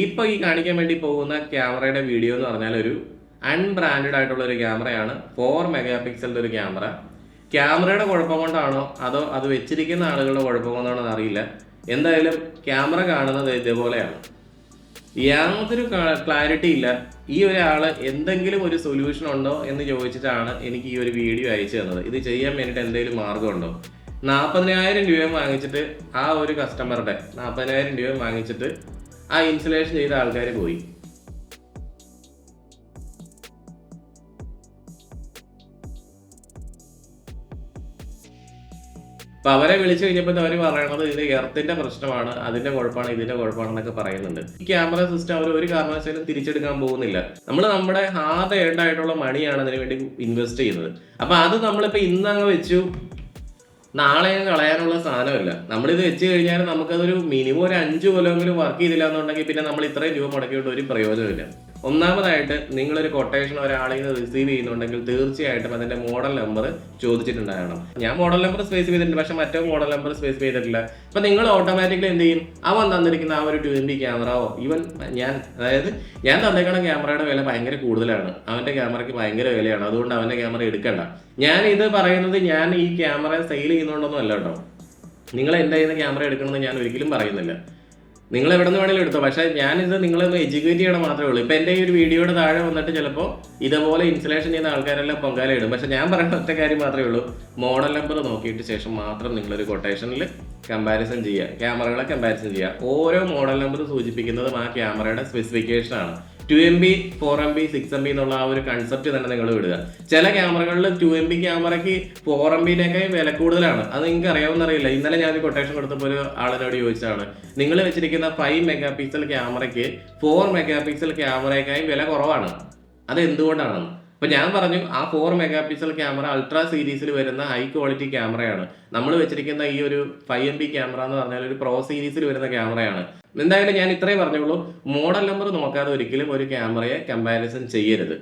ഇപ്പോൾ ഈ കാണിക്കാൻ വേണ്ടി പോകുന്ന ക്യാമറയുടെ വീഡിയോ എന്ന് പറഞ്ഞാൽ ഒരു അൺബ്രാൻഡഡ് ആയിട്ടുള്ള ഒരു ക്യാമറയാണ്. 4 മെഗാ പിക്സലിൻ്റെ ഒരു ക്യാമറ. ക്യാമറയുടെ കുഴപ്പം കൊണ്ടാണോ അതോ അത് വെച്ചിരിക്കുന്ന ആളുകളുടെ കുഴപ്പം കൊണ്ടാണോ എന്നറിയില്ല. എന്തായാലും ക്യാമറ കാണുന്നത് ഇതേപോലെയാണ്. യാതൊരു ക്ലാരിറ്റി ഇല്ല. ഈ ഒരാൾ എന്തെങ്കിലും ഒരു സൊല്യൂഷൻ ഉണ്ടോ എന്ന് ചോദിച്ചിട്ടാണ് എനിക്ക് ഈ ഒരു വീഡിയോ അയച്ചു തന്നത്. ഇത് ചെയ്യാൻ വേണ്ടിയിട്ട് എന്തെങ്കിലും മാർഗമുണ്ടോ? 40,000 രൂപ വാങ്ങിച്ചിട്ട് ആ ഒരു കസ്റ്റമറുടെ 40,000 രൂപ വാങ്ങിച്ചിട്ട് ആ ഇൻസ്റ്റലേഷൻ ചെയ്ത ആൾക്കാർ പോയി. അപ്പൊ അവരെ വിളിച്ചു കഴിഞ്ഞപ്പോൾ അവർ പറയണത് ഇത് എർത്തിന്റെ പ്രശ്നമാണ്, അതിന്റെ കുഴപ്പമാണ്, ഇതിന്റെ കുഴപ്പമാണെന്നൊക്കെ പറയുന്നുണ്ട്. ഈ ക്യാമറ സിസ്റ്റം അവർ ഒരു കാരണവശാലും തിരിച്ചെടുക്കാൻ പോകുന്നില്ല. നമ്മൾ നമ്മുടെ ഹാർഡ് ഏർഡ് ആയിട്ടുള്ള മണിയാണ് അതിന് വേണ്ടി ഇൻവെസ്റ്റ് ചെയ്യുന്നത്. അപ്പൊ അത് നമ്മളിപ്പോ ഇന്നങ്ങ് വെച്ചു, നാളെ കളയാനുള്ള സാധനമല്ല. നമ്മളിത് വെച്ച് കഴിഞ്ഞാൽ നമുക്കതൊരു മിനിമം ഒരു 5 കൊല്ലമെങ്കിലും വർക്ക് ചെയ്തില്ല എന്നുണ്ടെങ്കിൽ പിന്നെ നമ്മൾ ഇത്രയും രൂപ മുടക്കിയിട്ട് ഒരു പ്രയോജനമില്ല. ഒന്നാമതായിട്ട് നിങ്ങളൊരു കൊട്ടേഷൻ ഒരാളിൽ നിന്ന് റിസീവ് ചെയ്യുന്നുണ്ടെങ്കിൽ തീർച്ചയായിട്ടും അതിന്റെ മോഡൽ നമ്പർ ചോദിച്ചിട്ടുണ്ടാകണം. ഞാൻ മോഡൽ നമ്പർ സ്പെസിഫൈ ചെയ്തിട്ടുണ്ട്, പക്ഷെ മറ്റോ മോഡൽ നമ്പർ സ്പെസിഫൈ ചെയ്തിട്ടില്ല. അപ്പൊ നിങ്ങൾ ഓട്ടോമാറ്റിക്കലി എന്ത് ചെയ്യും? അവൻ തന്നിരിക്കുന്ന ആ ഒരു 2MP ക്യാമറയോ ഈവൻ ഞാൻ തന്നേക്കണ ക്യാമറയുടെ വില ഭയങ്കര കൂടുതലാണ്, അവന്റെ ക്യാമറയ്ക്ക് ഭയങ്കര വിലയാണ്, അതുകൊണ്ട് അവന്റെ ക്യാമറ എടുക്കണ്ട. ഞാൻ ഇത് പറയുന്നത് ഞാൻ ഈ ക്യാമറ സെയിൽ ചെയ്യുന്നുണ്ടൊന്നും അല്ല കേട്ടോ. നിങ്ങൾ എൻ്റെ കയ്യിൽ നിന്ന് ക്യാമറ എടുക്കണമെന്ന് ഞാൻ ഒരിക്കലും പറയുന്നില്ല. നിങ്ങൾ എവിടെ നിന്ന് വേണമെങ്കിലും എടുത്തോ, പക്ഷേ ഞാനിത് നിങ്ങളൊന്ന് എഡ്യൂക്കേറ്റ് ചെയ്യണം മാത്രമേ ഉള്ളൂ. ഇപ്പം എൻ്റെ ഈ ഒരു വീഡിയോയുടെ താഴെ വന്നിട്ട് ചിലപ്പോൾ ഇതേപോലെ ഇൻസ്റ്റലേഷൻ ചെയ്യുന്ന ആൾക്കാരെല്ലാം പൊങ്കാല ഇടും. പക്ഷേ ഞാൻ പറയുന്ന ഒറ്റ കാര്യം മാത്രമേ ഉള്ളൂ, മോഡൽ നമ്പർ നോക്കിയിട്ട് ശേഷം മാത്രം നിങ്ങളൊരു കൊട്ടേഷനിൽ കമ്പാരിസൺ ചെയ്യുക, ക്യാമറകളെ കമ്പാരിസൺ ചെയ്യുക. ഓരോ മോഡൽ നമ്പർ സൂചിപ്പിക്കുന്നതും ആ ക്യാമറയുടെ സ്പെസിഫിക്കേഷനാണ്. 2MP 4MP 6MP എന്നുള്ള ആ ഒരു കൺസെപ്റ്റ് തന്നെ നിങ്ങൾ വിടുക. ചില ക്യാമറകളിൽ 2MP ക്യാമറയ്ക്ക് 4MBനേക്കാൾ വില കൂടുതലാണ്. അത് നിങ്ങൾക്ക് അറിയാവുന്ന അറിയില്ല. ഇന്നലെ ഞാൻ കൊട്ടേഷൻ കൊടുത്തപ്പോൾ ഒരു ആളിനോട് ചോദിച്ചതാണ്, നിങ്ങൾ വെച്ചിരിക്കുന്ന 5 മെഗാ പിക്സൽ ക്യാമറയ്ക്ക് 4 മെഗാ പിക്സൽ ക്യാമറയ്ക്കായി വില കുറവാണ്, അത് എന്തുകൊണ്ടാണെന്ന്. അപ്പൊ ഞാൻ പറഞ്ഞു, ആ 4 മെഗാ പിക്സൽ ക്യാമറ അൾട്രാ സീരീസിൽ വരുന്ന ഹൈ ക്വാളിറ്റി ക്യാമറയാണ്. നമ്മൾ വെച്ചിരിക്കുന്ന ഈ ഒരു 5MP ക്യാമറ എന്ന് പറഞ്ഞാൽ ഒരു പ്രോ സീരീസിൽ വരുന്ന ക്യാമറയാണ്. എന്തായാലും ഞാൻ ഇത്രയും പറഞ്ഞുള്ളൂ, മോഡൽ നമ്പർ നോക്കാതെ ഒരിക്കലും ഒരു ക്യാമറയെ കമ്പാരിസൺ ചെയ്യരുത്.